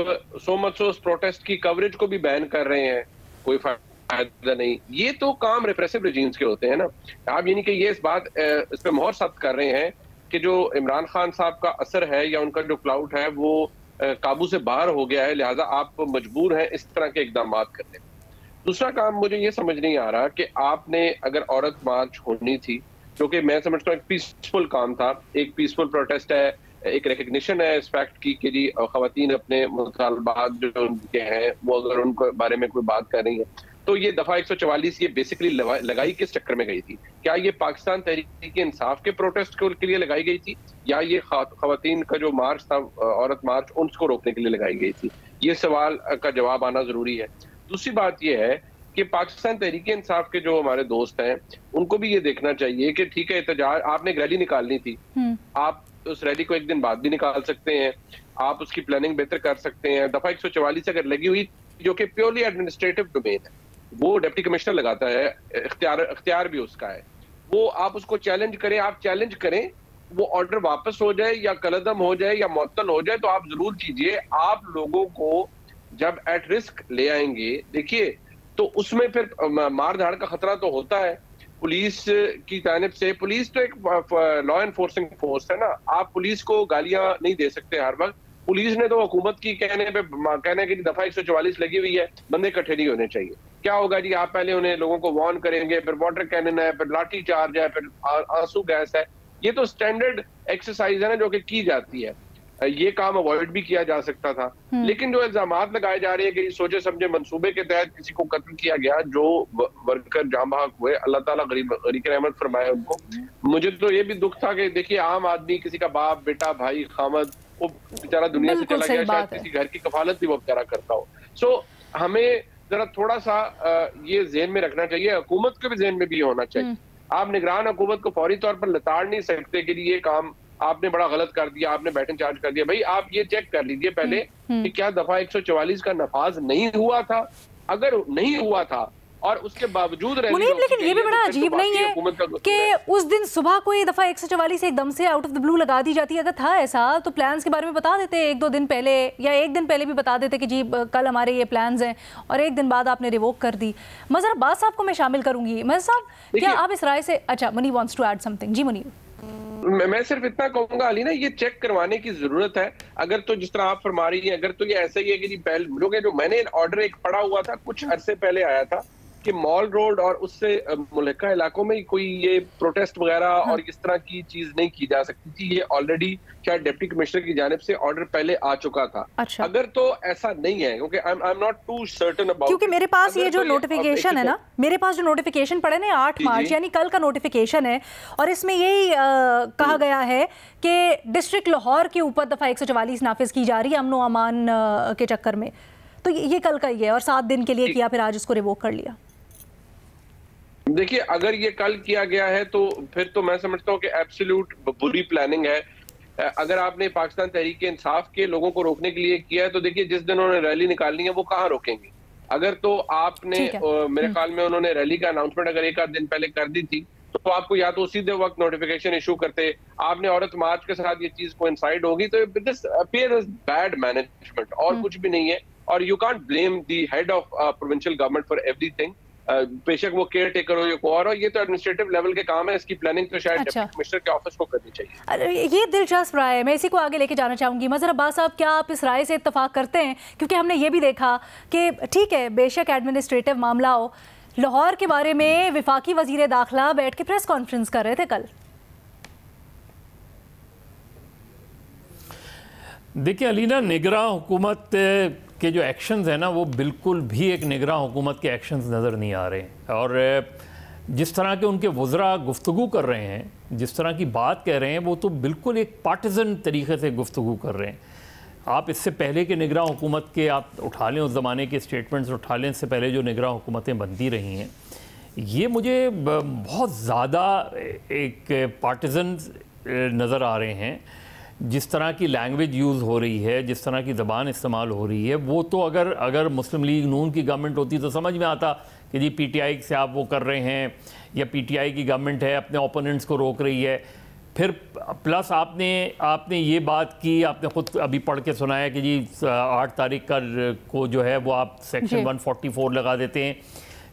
सो मच सो प्रोटेस्ट की कवरेज को भी बैन कर रहे हैं, कोई फायदा नहीं। ये तो काम रिप्रेसिव रेजीम्स के होते हैं ना। आप यानी कि ये इस पे मोहर सख्त कर रहे हैं कि जो इमरान खान साहब का असर है या उनका जो क्लाउड है वो काबू से बाहर हो गया है, लिहाजा आप मजबूर हैं इस तरह के इकदाम करने। दूसरा काम मुझे ये समझ नहीं आ रहा कि आपने अगर औरत मार्च होनी थी, जो कि मैं समझता हूँ एक पीसफुल काम था, एक पीसफुल प्रोटेस्ट है, एक रिकग्निशन है इस फैक्ट की कि जी खवातीन अपने मुतालबात जो उनके हैं वो अगर उनको बारे में कोई बात कर रही है तो ये दफा 144 ये बेसिकली लगाई किस चक्कर में गई थी? क्या ये पाकिस्तान तहरीक इंसाफ के प्रोटेस्ट के लिए लगाई गई थी या ये खवातीन का जो मार्च था, औरत मार्च, उनको रोकने के लिए लगाई गई थी? ये सवाल का जवाब आना जरूरी है। दूसरी बात ये है कि पाकिस्तान तहरीक इंसाफ के जो हमारे दोस्त हैं उनको भी ये देखना चाहिए कि ठीक है, एहतजाज आपने एक रैली निकालनी थी, आप उस रैली को एक दिन बाद भी निकाल सकते हैं, आप उसकी प्लानिंग बेहतर कर सकते हैं। दफा 144 अगर लगी हुई जो कि प्योरली एडमिनिस्ट्रेटिव डोमेन है, वो डिप्टी कमिश्नर लगाता है, इख्तियार भी उसका है, वो आप उसको चैलेंज करें, आप चैलेंज करें, वो ऑर्डर वापस हो जाए या कलअदम हो जाए या मुअत्तल हो जाए तो आप जरूर कीजिए। आप लोगों को जब एट रिस्क ले आएंगे, देखिए तो उसमें फिर मार धाड़ का खतरा तो होता है पुलिस की जानिब से। पुलिस तो एक लॉ एनफोर्सिंग फोर्स है ना, आप पुलिस को गालियां नहीं दे सकते हर वक्त। पुलिस ने तो हुकूमत की कहने की दफा 144 लगी हुई है, बंदे इकट्ठे नहीं होने चाहिए। क्या होगा जी, आप पहले उन्हें लोगों को वार्न करेंगे, फिर वाटर कैनन है, फिर लाठी चार्ज है, फिर आंसू गैस है। ये तो स्टैंडर्ड एक्सरसाइज है ना जो कि की जाती है। ये काम अवॉइड भी किया जा सकता था। लेकिन जो इल्जामात लगाए जा रहे हैं कि सोचे समझे मंसूबे के तहत किसी को कत्ल किया गया, जो वर्कर जाम बहक हुए, अल्लाह ताला गरीक रहमत फरमाए उनको। मुझे तो ये भी दुख था कि देखिए आम आदमी, किसी का बाप, बेटा, भाई, खामद, वो बेचारा दुनिया से चला गया, शायद किसी घर की कफालत भी वो बेचारा करता हो। सो हमें जरा थोड़ा सा ये ज़हन में रखना चाहिए, हुकूमत के भी ज़हन में भी होना चाहिए। आप निगरान हुकूमत को फौरी तौर पर लताड़ नहीं सकते कि ये काम आपने बड़ा गलत कर दिया, आपने बैटन चार्ज कर दिया। भाई आप ये चेक कर लीजिए पहले कि क्या दफा 144 का नफाज नहीं हुआ था। अगर नहीं हुआ था और उसके बावजूद मुनीब, लेकिन ये भी बड़ा अजीब नहीं है कि उस दिन सुबह कोई दफा 144 एकदम से आउट ऑफ द ब्लू लगा दी जाती है। अगर था ऐसा तो प्लान्स के बारे में बता देते 1-2 दिन पहले, या 1 दिन पहले भी बता देते कि जी कल हमारे ये प्लान्स हैं, और 1 दिन बाद आपने रिवोक कर दी। मज़हर अब्बास साहब को मैं शामिल करूंगी। मज़हर साहब, क्या आप इस राय से, अच्छा Munib wants to add something. Ji Munib. मैं सिर्फ इतना कहूंगा अली ना, ये चेक करवाने की जरूरत है। अगर तो जिस तरह आप फरमा रही हैं, अगर तो ये ऐसा ही है कि जी पहले जो मैंने ऑर्डर एक पड़ा हुआ था कुछ अरसे पहले आया था कि मॉल रोड और उससे मुल्का इलाकों में कोई ये प्रोटेस्ट वगैरह और इस तरह की चीज नहीं की जा सकती थी। ये ऑलरेडी शायद डिप्टी कमिश्नर की जानिब से ऑर्डर पहले आ चुका था। अच्छा। अगर तो ऐसा नहीं है, क्योंकि I am not too certain about, क्योंकि मेरे पास ये जो नोटिफिकेशन है ना, मेरे पास जो नोटिफिकेशन पड़े ना 8 मार्च यानी कल का नोटिफिकेशन है, और इसमें यही कहा गया है कि डिस्ट्रिक्ट लाहौर के ऊपर दफा 144 नाफिज की जा रही है अमन व अमान के चक्कर में। तो ये कल का ही है और 7 दिन के लिए किया, फिर आज उसको रिवोक कर लिया। देखिए, अगर ये कल किया गया है तो फिर तो मैं समझता हूँ कि एब्सोल्यूट बुरी प्लानिंग है। अगर आपने पाकिस्तान तहरीक इंसाफ के लोगों को रोकने के लिए किया है तो देखिए जिस दिन उन्होंने रैली निकालनी है वो कहाँ रोकेंगे। अगर तो आपने मेरे ख्याल में उन्होंने रैली का अनाउंसमेंट अगर 1 आध दिन पहले कर दी थी तो आपको या तो उसी वक्त नोटिफिकेशन इशू करते। आपने औरत मार्च के साथ ये चीज कोइंसाइड होगी तो this appear as bad management और कुछ भी नहीं है। और you can't blame the head of provincial government for everything, बेशक वो केयर टेकर हो या कोई और हो। ये तो एडमिनिस्ट्रेटिव लेवल के काम है, इसकी प्लानिंग तो शायद डिप्टी कमिश्नर के ऑफिस को करनी चाहिए। ये दिलचस्प राय है, मैं इसी को आगे लेके जाना चाहूंगी। मज़हर अब्बास साहब, क्या आप इस राय से इत्तेफाक करते हैं? क्योंकि हमने ये भी देखा कि ठीक है बेशक एडमिनिस्ट्रेटिव मामला हो, लाहौर के बारे में विफाकी वजीर दाखिला बैठ के प्रेस कॉन्फ्रेंस कर रहे थे कल। देखिए अलीना, निगरान हुकूमत के जो एक्शंस हैं ना वो बिल्कुल भी एक निगरान हुकूमत के एक्शंस नज़र नहीं आ रहे हैं। और जिस तरह के उनके वज़रा गुफ्तगू कर रहे हैं, जिस तरह की बात कह रहे हैं, वो तो बिल्कुल एक पार्टिजन तरीके से गुफ्तगू कर रहे हैं। आप इससे पहले के निगरान हुकूमत के आप उठा लें, उस ज़माने के स्टेटमेंट्स उठा लें, इससे पहले जो निगरान हुकूमतें बनती रही हैं, ये मुझे बहुत ज़्यादा एक पार्टिजन नज़र आ रहे हैं। जिस तरह की लैंग्वेज यूज़ हो रही है, जिस तरह की ज़बान इस्तेमाल हो रही है, वो तो अगर मुस्लिम लीग नून की गवर्नमेंट होती तो समझ में आता कि जी पीटीआई से आप वो कर रहे हैं, या पीटीआई की गवर्नमेंट है अपने ओपोनेंट्स को रोक रही है। फिर प्लस आपने ये बात की, आपने ख़ुद अभी पढ़ के सुनाया कि जी 8 तारीख को जो है वो आप सेक्शन 144 लगा देते हैं।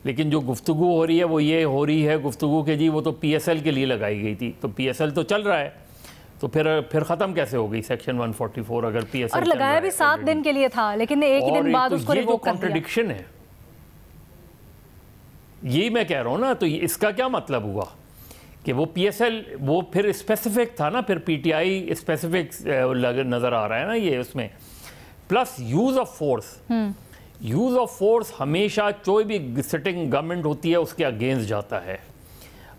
लेकिन जो गुफ्तगू हो रही है वो ये हो रही है गुफ्तगू के जी वो तो PSL के लिए लगाई गई थी, तो PSL तो चल रहा है, तो फिर ख़त्म कैसे हो गई सेक्शन 144 अगर PSL और लगाया भी 7 दिन के लिए था, लेकिन एक ही दिन बाद उसको रिवोक कर दिया। कॉन्ट्रडिक्शन है, यही मैं कह रहा हूँ ना। तो इसका क्या मतलब हुआ कि वो PSL वो फिर स्पेसिफिक था ना, फिर PTI स्पेसिफिक नज़र आ रहा है ना ये उसमें। प्लस यूज़ ऑफ फोर्स हमेशा कोई भी सिटिंग गवर्नमेंट होती है उसके अगेंस्ट जाता है।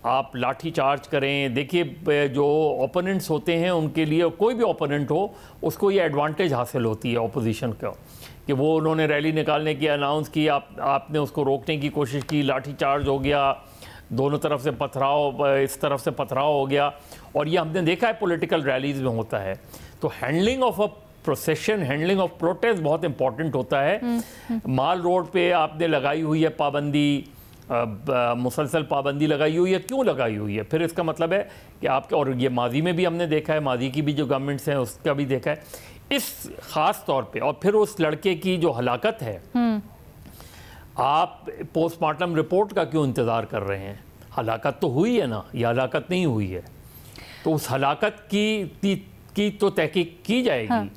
आप लाठी चार्ज करें, देखिए जो ओपोनेंट्स होते हैं उनके लिए, कोई भी ओपोनेंट हो उसको ये एडवांटेज हासिल होती है ओपोजिशन का कि वो उन्होंने रैली निकालने की अनाउंस की, आपने उसको रोकने की कोशिश की, लाठी चार्ज हो गया, दोनों तरफ से पथराव, इस तरफ से पथराव हो गया। और ये हमने देखा है पॉलिटिकल रैलीज़ में होता है। तो handling of a procession, handling of protest बहुत इंपॉर्टेंट होता है। माल रोड पे आपने लगाई हुई है पाबंदी, मुसलसल पाबंदी लगाई हुई है, क्यों लगाई हुई है? फिर इसका मतलब है कि आपके, और ये माजी में भी हमने देखा है, माजी की भी जो गवर्नमेंट्स हैं उसका भी देखा है, इस ख़ास तौर पे। और फिर उस लड़के की जो हलाकत है, आप पोस्टमार्टम रिपोर्ट का क्यों इंतज़ार कर रहे हैं? हलाकत तो हुई है ना, या हलाकत नहीं हुई है, तो उस हलाकत की तो तहकीक की जाएगी। हाँ।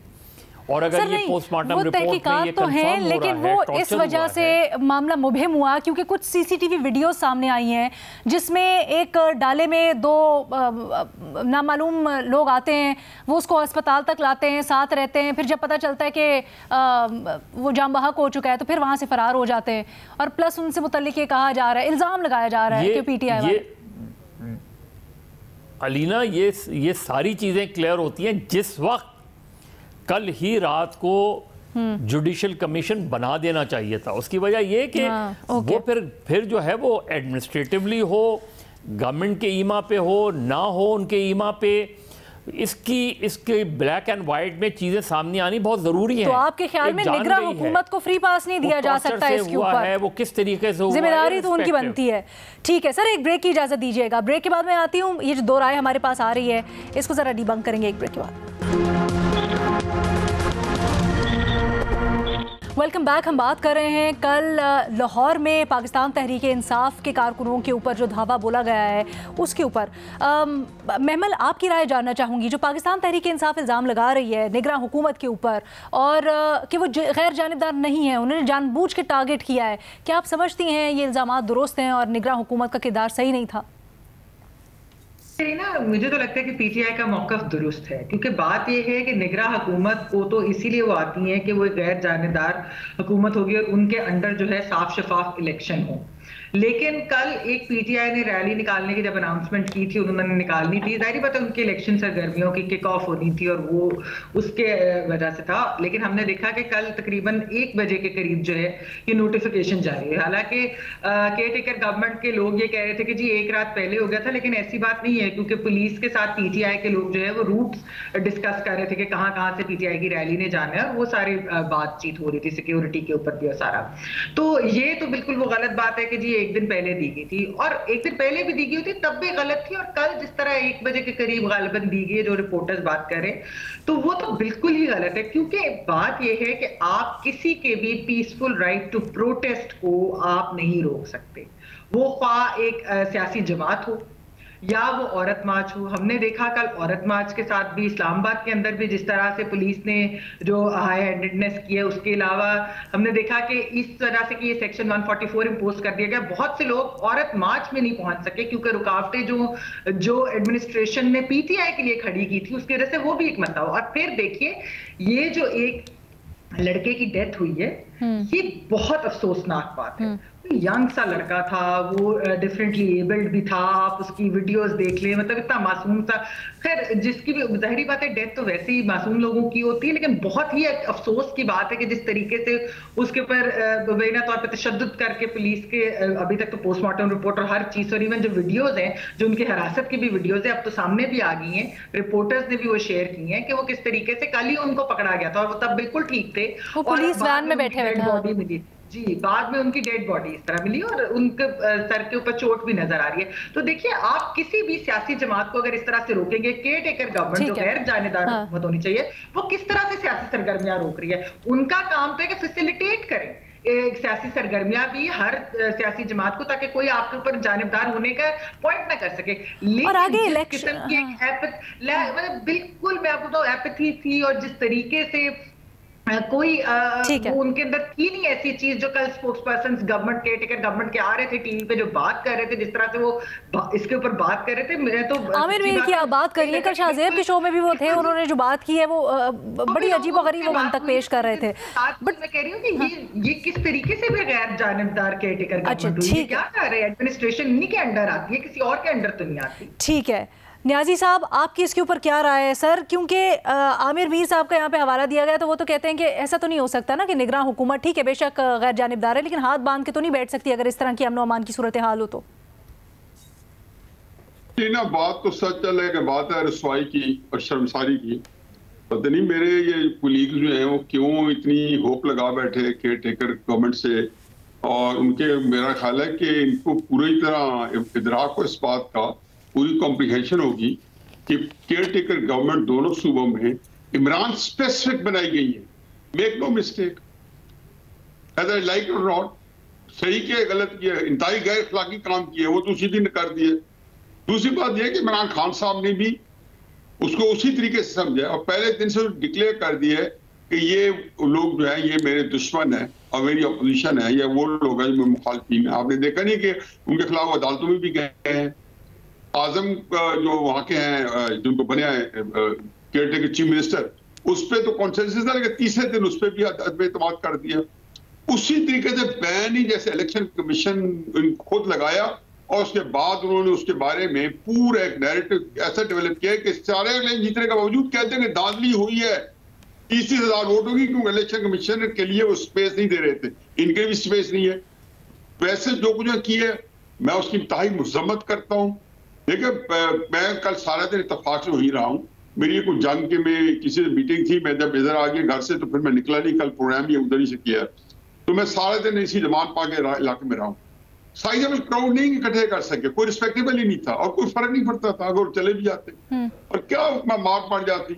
और अगर ये पोस्टमार्टम रिपोर्ट में ये तो है, लेकिन वो इस वजह से मामला मुबहिम हुआ क्योंकि कुछ CCTV वीडियोस सामने आई हैं जिसमें एक डाले में 2 नामालूम लोग आते हैं, वो उसको अस्पताल तक लाते हैं, साथ रहते हैं, फिर जब पता चलता है कि वो जाम बहक हो चुका है तो फिर वहाँ से फरार हो जाते हैं। और प्लस उनसे मुतल्लिक ये कहा जा रहा है, इल्ज़ाम लगाया जा रहा है कि PTI वाले। अलीना, ये सारी चीज़ें क्लियर होती हैं जिस वक्त कल ही रात को जुडिशल कमीशन बना देना चाहिए था। उसकी वजह ये कि वो फिर जो है वो एडमिनिस्ट्रेटिवली हो गवर्नमेंट के ईमा पे हो ना हो उनके ईमा पे, इसके ब्लैक एंड वाइट में चीजें सामने आनी बहुत जरूरी है। तो आपके ख्याल में निगरान हुकूमत को फ्री पास नहीं दिया जा सकता इसके ऊपर? है वो किस तरीके से हुआ, जिम्मेदारी तो उनकी बनती है। ठीक है सर, एक ब्रेक की इजाजत दीजिएगा, ब्रेक के बाद मैं आती हूँ। ये जो दो राय हमारे पास आ रही है इसको जरा डिबंक करेंगे एक ब्रेक के बाद। Welcome back. हम बात कर रहे हैं कल लाहौर में पाकिस्तान तहरीक इंसाफ के कारकुनों के ऊपर जो धावा बोला गया है उसके ऊपर महमल आपकी राय जानना चाहूँगी। जो पाकिस्तान तहरीक इंसाफ इल्ज़ाम लगा रही है निगरान हुकूमत के ऊपर और कि वो गैर जानिबदार नहीं है, उन्होंने जानबूझ के टारगेट किया है, क्या आप समझती हैं ये इल्ज़ाम दुरुस्त हैं और निगरान हुकूमत का किरदार सही नहीं था? ना मुझे तो लगता है कि पीटीआई का मौक़िफ़ दुरुस्त है, क्योंकि बात यह है कि निगरान हुकूमत को तो इसीलिए वो आती है कि वो एक गैर जानिबदार हुकूमत होगी और उनके अंडर जो है साफ शफाफ इलेक्शन हो। लेकिन कल एक पीटीआई ने रैली निकालने की जब अनाउंसमेंट की थी, उन्होंने निकालनी थी, जाहिर बात है उनकी इलेक्शन सरगर्मियों की किक ऑफ होनी थी और वो उसके वजह से था। लेकिन हमने देखा कि कल तकरीबन 1 बजे के करीब जो है ये नोटिफिकेशन जारी है। हालांकि केयर टेकर गवर्नमेंट के लोग ये कह रहे थे कि जी एक रात पहले हो गया था, लेकिन ऐसी बात नहीं है, क्योंकि पुलिस के साथ पीटीआई के लोग जो है वो रूट्स डिस्कस कर रहे थे कि कहाँ से पीटीआई की रैली ने जाना है, और वो सारी बातचीत हो रही थी सिक्योरिटी के ऊपर भी और सारा। तो ये तो बिल्कुल वो गलत बात है कि जी एक दिन पहले दी गई थी, और एक दिन पहले भी दी गई थी तब भी गलत थी, और कल जिस तरह 1 बजे के करीब गालिबन दी गई है जो रिपोर्टर्स बात कर रहे हैं, तो वो तो बिल्कुल ही गलत है। क्योंकि बात यह है कि आप किसी के भी पीसफुल राइट टू प्रोटेस्ट को आप नहीं रोक सकते, वो ख्वाह एक सियासी जमात हो या वो औरत मार्च हो। हमने देखा कल औरत मार्च के साथ भी इस्लामाबाद के अंदर भी जिस तरह से पुलिस ने जो हाई हैंडेडनेस की है, उसके अलावा हमने देखा कि इस तरह से कि ये सेक्शन 144 इंपोज कर दिया गया। बहुत से लोग औरत मार्च में नहीं पहुंच सके क्योंकि रुकावटें जो एडमिनिस्ट्रेशन ने पीटीआई के लिए खड़ी की थी उसकी वजह से, वो भी एक मसला हो। और फिर देखिए ये जो एक लड़के की डेथ हुई है, ये बहुत अफसोसनाक बात है। यंग सा लड़का था, वो डिफरेंटली एबल्ड भी था, आप उसकी वीडियोस देख लें, मतलब इतना मासूम सा। खैर जिसकी भी जाहिर बात है डेथ तो वैसे ही मासूम लोगों की होती है, लेकिन बहुत ही अफसोस की बात है कि जिस तरीके से उसके ऊपर बेना तौर पर तशद्दुद करके पुलिस के अभी तक तो पोस्टमार्टम रिपोर्ट और हर चीज, और इवन जो वीडियोज हैं, जो उनकी हिरासत की भी वीडियोज है अब तो सामने भी आ गई हैं, रिपोर्टर्स ने भी वो शेयर की हैं कि वो किस तरीके से कल ही उनको पकड़ा गया था और वो तब बिल्कुल ठीक थे, वो पुलिस वैन में बैठे हुए बॉडी मिली जी, बाद में उनकी डेड बॉडी इस तरह मिली और उनके सर के ऊपर चोट भी नजर आ रही है। तो देखिए आप किसी भी सियासी जमात को अगर इस तरह से रोकेंगे, केयर टेकर गवर्नमेंट जो गैर जानेदार हुकूमत होनी चाहिए, वो किस तरह से सियासी सरगर्मियां रोक रही है? उनका काम तो है कि फैसिलिटेट करें एक सियासी सरगर्मियां भी हर सियासी जमात को, ताकि कोई आपके ऊपर जानिबदार होने का पॉइंट ना कर सके। लेकिन जिस किस्म की एक मतलब बिल्कुल मैं आपको तो एपैथी थी, और जिस तरीके से कोई वो उनके अंदर थी नहीं ऐसी चीज, जो कल spokesperson government care taker government के आ रहे थे टीवी पे जो बात कर रहे थे, जिस तरह से वो इसके ऊपर बात कर रहे थे। मैं तो आमिर मीर की आप बात करिए, कल शाहजेब के शो में भी वो थे, उन्होंने जो बात की है वो बड़ी अजीब और गरीब मंतक पेश कर रहे थे। बट मैं कह रही हूँ कि ये किस तरीके से भी गैर जानिबदार केयर टेकर गवर्नमेंट हुई, क्या कर रहे हैं? एडमिनिस्ट्रेशन इन्हीं के अंडर आती है, किसी और के अंडर तो नहीं आती। ठीक है न्याजी साहब, आपकी इसके ऊपर क्या राय है सर? क्योंकि आमिर मीर साहब का यहाँ पे हवाला दिया गया तो वो तो कहते हैं कि ऐसा तो नहीं हो सकता ना कि निगरान हुकूमत ठीक है बेशक गैर जानिबदार है, लेकिन हाथ बांध के तो नहीं बैठ सकती अगर इस तरह की अमन अमान की सूरत हाल हो तो। ना बात तो सच है कि बात है रसवाई की और शर्मसारी की। पता नहीं मेरे ये कुलीग जो है वो क्यों इतनी होप लगा बैठे केयर टेकर गवर्नमेंट से, और उनके मेरा ख्याल है कि इनको पूरी तरह इदराक हो इस बात का, पूरी कॉम्प्रिहेंशन होगी कि केयर टेकर गवर्नमेंट दोनों सूबों में इमरान स्पेसिफिक बनाई गई है। Make no mistake, whether like और नॉट, सही किया गलत किया, इंतहाई गैर अखलाकी काम किए वो तो उसी दिन कर दिए। दूसरी बात यह कि इमरान खान साहब ने भी उसको उसी तरीके से समझा और पहले दिन से डिक्लेयर कर दिया है कि ये लोग जो है ये मेरे दुश्मन है और मेरी अपोजिशन है, या वो लोग हैं जो मुखालफिन है। आपने देखा नहीं कि उनके खिलाफ अदालतों में भी गए हैं। आजम जो वहां के हैं जिनको बने केयर टेकर चीफ मिनिस्टर, उस पर तो कॉन्सेंसस था, लेकिन तीसरे दिन उस पर भी एतमाद कर दिया। उसी तरीके से बैन ही जैसे इलेक्शन कमीशन खुद लगाया और उसके बाद उन्होंने उसके बारे में पूरा एक नैरेटिव ऐसा डेवलप किया कि सारे इलेक्शन जीतने के बावजूद कहते हैं कि धांधली हुई है, 30,000 वोट होगी, क्योंकि इलेक्शन कमीशन के लिए वो स्पेस नहीं दे रहे थे, इनके भी स्पेस नहीं है। वैसे जो कुछ किया मैं उसकी इंतहाई मजम्मत करता हूँ। लेकिन मैं कल सारा दिन इत्तेफाक से वही रहा हूँ। मेरी कोई जंग के में किसी मीटिंग थी, मैं जब इधर आ गया घर से तो फिर मैं निकला नहीं, कल प्रोग्राम भी उधर ही से किया, तो मैं सारा दिन इसी जमान पा के इलाके में रहा हूँ। साइजेबल क्राउड नहीं इकट्ठे कर सके, कोई रिस्पेक्टेबल ही नहीं था और कोई फर्क नहीं पड़ता था अगर चले भी जाते और क्या मार पड़ जाती,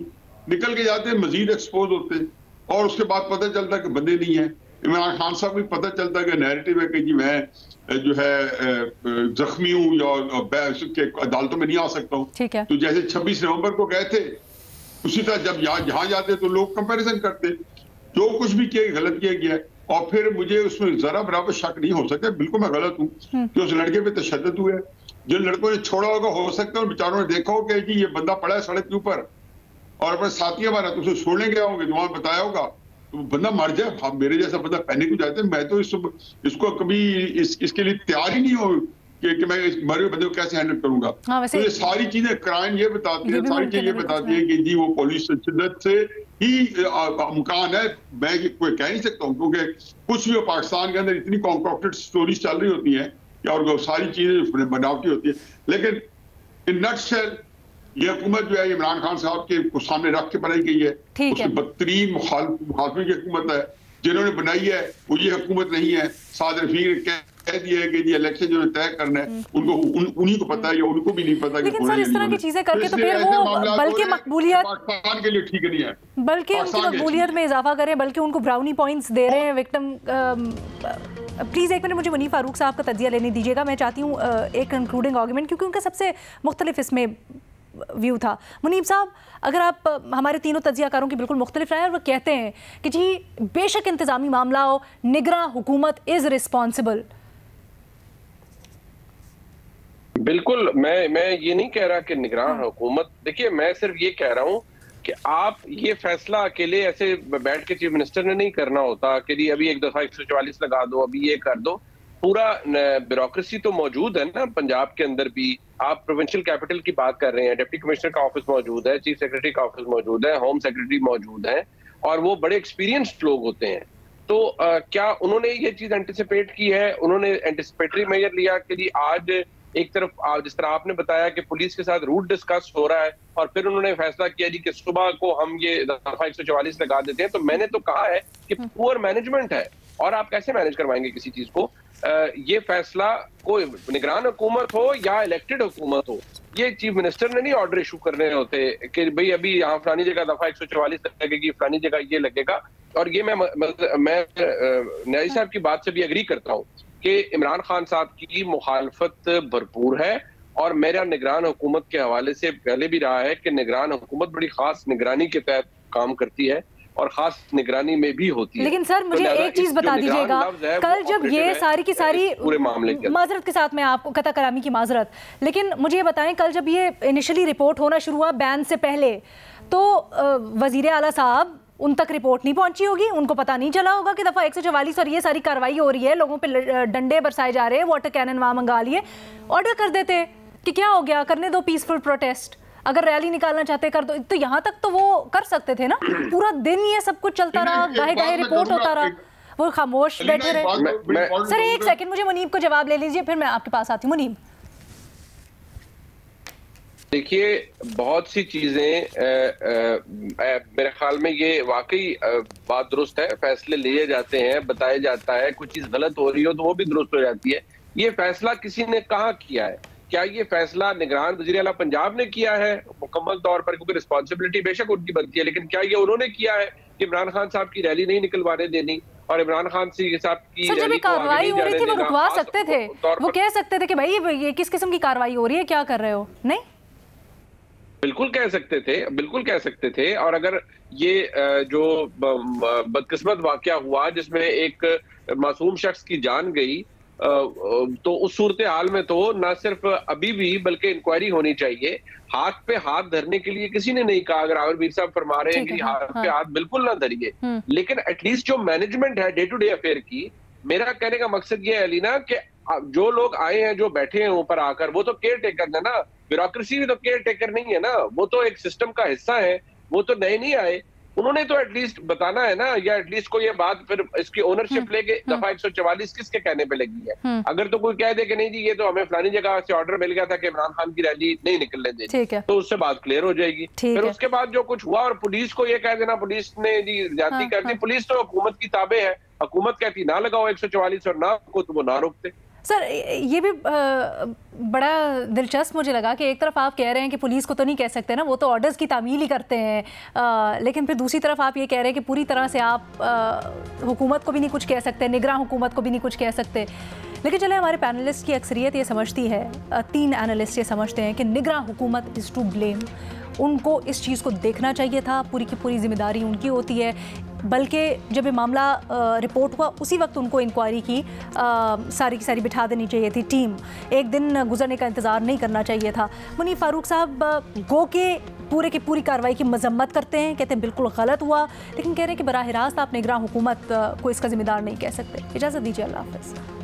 निकल के जाते मजीद एक्सपोज होते और उसके बाद पता चलता कि बंदे नहीं है। इमरान खान साहब को पता चलता कि नैरेटिव है कि जी मैं जो है जख्मी हूँ या अदालतों में नहीं आ सकता हूँ। तो जैसे 26 नवंबर को गए थे, उसी तरह जब जहां जाते तो लोग कंपैरिजन करते, जो कुछ भी किया गलत किया गया। और फिर मुझे उसमें जरा बराबर शक नहीं हो सकता, बिल्कुल मैं गलत हूँ कि उस लड़के पे तशद्दुद हुआ है। जिन लड़कों ने छोड़ा होगा, हो सकता है बेचारों ने देखा हो कि ये बंदा पड़ा है सड़क के ऊपर और अपने साथी हमारा तो उसे छोड़ने गया होंगे, तुम्हारा बताया होगा, तो बंदा मर जाए, मेरे जैसा बंदा पैनिक हो जाते। मैं तो इसको कभी इसके लिए तैयार ही नहीं हो कि मैं इस मरे हुए बंदे को कैसे हैंडल करूंगा। तो ये सारी चीजें क्राइम ये बताती है, सारी चीजें ये बताती है कि जी वो पुलिस शिद्दत से ही इम्कान है। मैं कोई कह नहीं सकता हूँ क्योंकि कुछ भी पाकिस्तान के अंदर इतनी कॉन्ट्रैक्टेड स्टोरीज चल रही होती हैं और सारी चीजें बनावटी होती है। लेकिन इन नटशेल ये हुकूमत जो है इमरान खान साहब के सामने रख के बनाई गई है, उसकी बदतरीन मुखालफी की हुकूमत है। जिन्होंने बनाई है वो ये हुकूमत नहीं है। साद रफीक कह दिया है कि ये इलेक्शन जो तय करना है उनको उन्हीं को पता है या उनको भी नहीं पता। लेकिन सर इस तरह की चीजें करके तो फिर वो बल्कि मकबूलियत पाकिस्तान के लिए ठीक नहीं है, बल्कि उनकी मकबूलियत में इजाफा करें, बल्कि उनको ब्राउनी पॉइंट्स दे रहे हैं विक्टिम। प्लीज़ एक मिनट मुझे मुनीब फारूक साहब का तज्जिया लेने दीजिएगा। मैं चाहती हूँ एक कंक्लूडिंग आर्गूमेंट, क्योंकि उनका सबसे मुख्तलिफ इसमें व्यू था। मुनीब साहब, अगर आप हमारे तीनों तज्जियाकारों की बिल्कुल मुख्तलिफ राय, और वो कहते हैं कि जी बेशक इंतजामी मामला हो, निगरान हुकूमत इज रिस्पॉन्सिबल। बिल्कुल, मैं ये नहीं कह रहा कि निगरान हुकूमत, देखिए मैं सिर्फ ये कह रहा हूँ कि आप ये फैसला अकेले ऐसे बैठ के चीफ मिनिस्टर ने नहीं करना होता कि जी अभी एक दफा 144 लगा दो, अभी ये कर दो। पूरा ब्यूरोक्रेसी तो मौजूद है ना पंजाब के अंदर भी। आप प्रोविंशियल कैपिटल की बात कर रहे हैं, डिप्टी कमिश्नर का ऑफिस मौजूद है, चीफ सेक्रेटरी का ऑफिस मौजूद है, होम सेक्रेटरी मौजूद है और वो बड़े एक्सपीरियंस्ड लोग होते हैं। तो क्या उन्होंने ये चीज एंटिसिपेट की है? उन्होंने एंटिसिपेटरी मेजर लिया कि जी आज एक तरफ जिस तरह आपने बताया कि पुलिस के साथ रूट डिस्कस हो रहा है और फिर उन्होंने फैसला किया जी कि सुबह को हम ये दफा 144 लगा देते हैं। तो मैंने तो कहा है कि पुअर मैनेजमेंट है और आप कैसे मैनेज करवाएंगे किसी चीज को। ये फैसला कोई निगरान हुकूमत हो या इलेक्टेड हुकूमत हो, ये चीफ मिनिस्टर ने नहीं ऑर्डर इशू करने होते कि भाई अभी यहाँ फलानी जगह दफा 144 लगेगी, फलानी जगह ये लगेगा। और ये मैं न्याजी साहब की बात से भी एग्री करता हूँ कि इमरान खान साहब की मुखालफत भरपूर है और मेरा निगरान हुकूमत के हवाले से पहले भी रहा है कि निगरान हुकूमत बड़ी खास निगरानी के तहत काम करती है और खास निगरानी में भी होती है। लेकिन सर मुझे एक चीज बता दीजिएगा, कल जब ये सारी की सारी पूरे मामले की माजरत के साथ मैं आपको कता करामी की माजरत, लेकिन मुझे ये बताएं कल जब ये इनिशियली रिपोर्ट होना शुरू हुआ बैन से पहले, तो वजीर आला साहब उन तक रिपोर्ट नहीं पहुंची होगी, उनको पता नहीं चला होगा कि दफा 144 और ये सारी कार्रवाई हो रही है, लोगों पे डंडे बरसाए जा रहे हैं, वाटर कैनन वहां मंगा लिए, ऑर्डर कर देते कि क्या हो गया, करने दो पीसफुल प्रोटेस्ट, अगर रैली निकालना चाहते कर दो। तो यहाँ तक तो वो कर सकते थे ना। पूरा दिन ये सब कुछ चलता रहा, गाहे गाहे रिपोर्ट होता रहा, वो खामोश बैठे रहे। सर एक सेकंड, मुझे मुनीब को जवाब ले लीजिए, फिर मैं आपके पास आती हूँ। मुनीब देखिए, बहुत सी चीजें मेरे ख्याल में ये वाकई बात दुरुस्त है, फैसले लिए जाते हैं, बताया जाता है, कुछ चीज गलत हो रही हो तो वो भी दुरुस्त हो जाती है। ये फैसला किसी ने कहाँ किया है? क्या ये फैसला निगरान वज़ीर आला पंजाब ने किया है मुकम्मल तौर पर? क्योंकि रिस्पॉन्सिबिलिटी बेशक उनकी बनती है, लेकिन क्या ये उन्होंने किया है कि इमरान खान साहब की रैली नहीं निकलवाने देनी और इमरान खान साहब की रैली को कार्रवाई हो रही थी, वो रुकवा सकते थे, वो कह सकते थे कि भाई ये किस किस्म की कार्रवाई हो रही है, क्या कर रहे हो? नहीं, बिल्कुल कह सकते थे, बिल्कुल कह सकते थे। और अगर ये जो बदकिस्मत वाकया हुआ जिसमें एक मासूम शख्स की जान गई, तो उस सूरत हाल में तो ना सिर्फ अभी भी बल्कि इंक्वायरी होनी चाहिए। हाथ पे हाथ धरने के लिए किसी ने नहीं कहा, अगर आमिर मीर साहब फरमा रहे हैं कि हाथ पे हाथ बिल्कुल ना धरिए, लेकिन एटलीस्ट जो मैनेजमेंट है डे टू डे अफेयर की, मेरा कहने का मकसद ये है अलीना कि जो लोग आए हैं, जो बैठे हैं ऊपर आकर, वो तो केयर टेकर है ना। ब्यूरोक्रेसी भी तो केयर टेकर नहीं है ना, वो तो एक सिस्टम का हिस्सा है, वो तो नए नहीं आए। उन्होंने तो एटलीस्ट बताना है ना, या एटलीस्ट कोई ये बात फिर इसकी ओनरशिप लेके दफा 144 किसके कहने पे लगी है। अगर तो कोई कह दे कि नहीं जी ये तो हमें फलानी जगह से ऑर्डर मिल गया था कि इमरान खान की रैली नहीं निकलने देनी, तो उससे बात क्लियर हो जाएगी। फिर उसके बाद जो कुछ हुआ, और पुलिस को ये कह देना पुलिस ने जी ज्यादती कर दी, पुलिस तो हुकूमत की ताबे है, हुकूमत कहती ना लगाओ 144 और ना को तो वो ना रोकते। सर ये भी बड़ा दिलचस्प मुझे लगा कि एक तरफ आप कह रहे हैं कि पुलिस को तो नहीं कह सकते ना, वो तो ऑर्डर्स की तामील ही करते हैं, लेकिन फिर दूसरी तरफ आप ये कह रहे हैं कि पूरी तरह से आप हुकूमत को भी नहीं कुछ कह सकते, निगरान हुकूमत को भी नहीं कुछ कह सकते। लेकिन चले हमारे पैनलिस्ट की अक्सरियत ये समझती है, 3 एनालिस्ट ये समझते हैं कि निगरान हुकूमत इज़ टू ब्लेम, उनको इस चीज़ को देखना चाहिए था, पूरी की पूरी जिम्मेदारी उनकी होती है, बल्कि जब ये मामला रिपोर्ट हुआ उसी वक्त उनको इंक्वायरी की सारी की सारी बिठा देनी चाहिए थी टीम, एक दिन गुजरने का इंतज़ार नहीं करना चाहिए था। मुनीर फारूक साहब गो के पूरे की पूरी कार्रवाई की मजम्मत करते हैं, कहते हैं बिल्कुल गलत हुआ, लेकिन कह रहे हैं कि बराह रास्त आप निगरान हुकूमत को इसका जिम्मेदार नहीं कह सकते। इजाज़त दीजिए, अल्लाह हाफ़िज़।